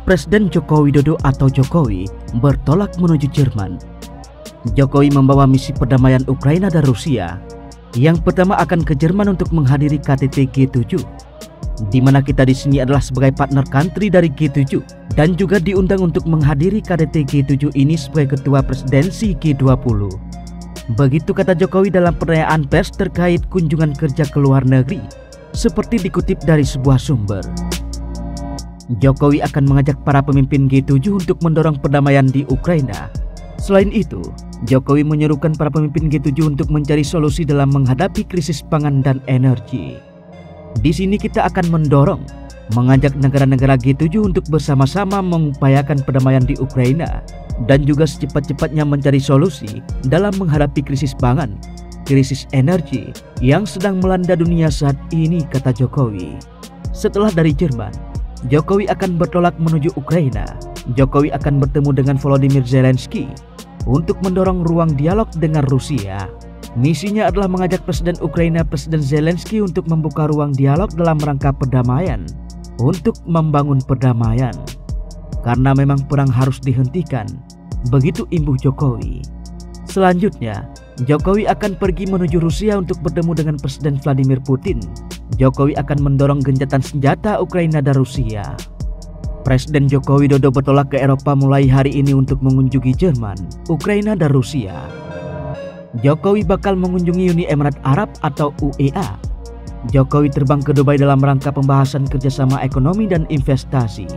Presiden Joko Widodo atau Jokowi bertolak menuju Jerman. Jokowi membawa misi perdamaian Ukraina dan Rusia. Yang pertama akan ke Jerman untuk menghadiri KTT G7, di mana kita di sini adalah sebagai partner country dari G7 dan juga diundang untuk menghadiri KTT G7 ini sebagai ketua presidensi G20. Begitu kata Jokowi dalam pernyataan pers terkait kunjungan kerja ke luar negeri, seperti dikutip dari sebuah sumber. Jokowi akan mengajak para pemimpin G7 untuk mendorong perdamaian di Ukraina. Selain itu, Jokowi menyerukan para pemimpin G7 untuk mencari solusi dalam menghadapi krisis pangan dan energi. Di sini kita akan mendorong, mengajak negara-negara G7 untuk bersama-sama mengupayakan perdamaian di Ukraina dan juga secepat-cepatnya mencari solusi dalam menghadapi krisis pangan, krisis energi yang sedang melanda dunia saat ini, kata Jokowi. Setelah dari Jerman, Jokowi akan bertolak menuju Ukraina. Jokowi akan bertemu dengan Volodymyr Zelensky untuk mendorong ruang dialog dengan Rusia. Misinya adalah mengajak Presiden Ukraina, Presiden Zelensky untuk membuka ruang dialog dalam rangka perdamaian, untuk membangun perdamaian. Karena memang perang harus dihentikan, begitu imbuh Jokowi. Selanjutnya, Jokowi akan pergi menuju Rusia untuk bertemu dengan Presiden Vladimir Putin. Jokowi akan mendorong gencatan senjata Ukraina dan Rusia. Presiden Joko Widodo bertolak ke Eropa mulai hari ini untuk mengunjungi Jerman, Ukraina dan Rusia. Jokowi bakal mengunjungi Uni Emirat Arab atau UEA. Jokowi terbang ke Dubai dalam rangka pembahasan kerjasama ekonomi dan investasi.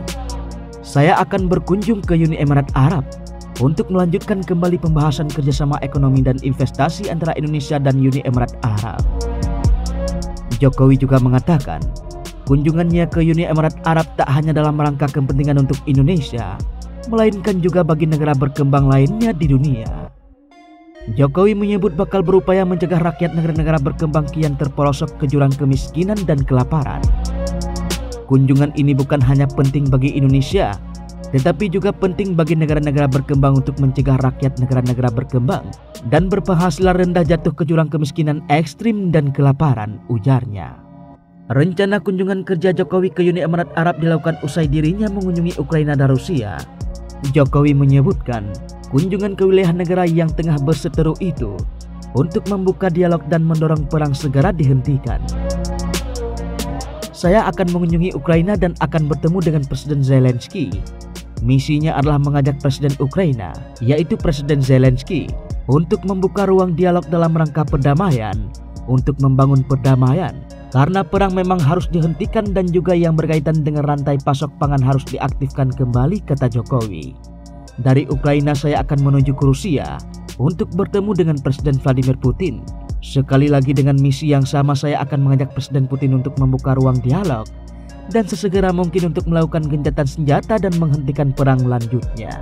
Saya akan berkunjung ke Uni Emirat Arab untuk melanjutkan kembali pembahasan kerjasama ekonomi dan investasi antara Indonesia dan Uni Emirat Arab. Jokowi juga mengatakan, kunjungannya ke Uni Emirat Arab tak hanya dalam rangka kepentingan untuk Indonesia, melainkan juga bagi negara berkembang lainnya di dunia. Jokowi menyebut bakal berupaya mencegah rakyat negara-negara berkembang kian terperosok ke jurang kemiskinan dan kelaparan. Kunjungan ini bukan hanya penting bagi Indonesia, tetapi juga penting bagi negara-negara berkembang untuk mencegah rakyat negara-negara berkembang dan berpenghasilan rendah jatuh ke jurang kemiskinan ekstrim dan kelaparan, ujarnya. Rencana kunjungan kerja Jokowi ke Uni Emirat Arab dilakukan usai dirinya mengunjungi Ukraina dan Rusia. Jokowi menyebutkan kunjungan ke wilayah negara yang tengah berseteru itu untuk membuka dialog dan mendorong perang segera dihentikan. Saya akan mengunjungi Ukraina dan akan bertemu dengan Presiden Zelensky. Misinya adalah mengajak Presiden Ukraina, yaitu Presiden Zelensky, untuk membuka ruang dialog dalam rangka perdamaian, untuk membangun perdamaian. Karena perang memang harus dihentikan dan juga yang berkaitan dengan rantai pasok pangan harus diaktifkan kembali, kata Jokowi. Dari Ukraina saya akan menuju ke Rusia untuk bertemu dengan Presiden Vladimir Putin. Sekali lagi dengan misi yang sama saya akan mengajak Presiden Putin untuk membuka ruang dialog dan sesegera mungkin untuk melakukan gencatan senjata dan menghentikan perang lanjutnya.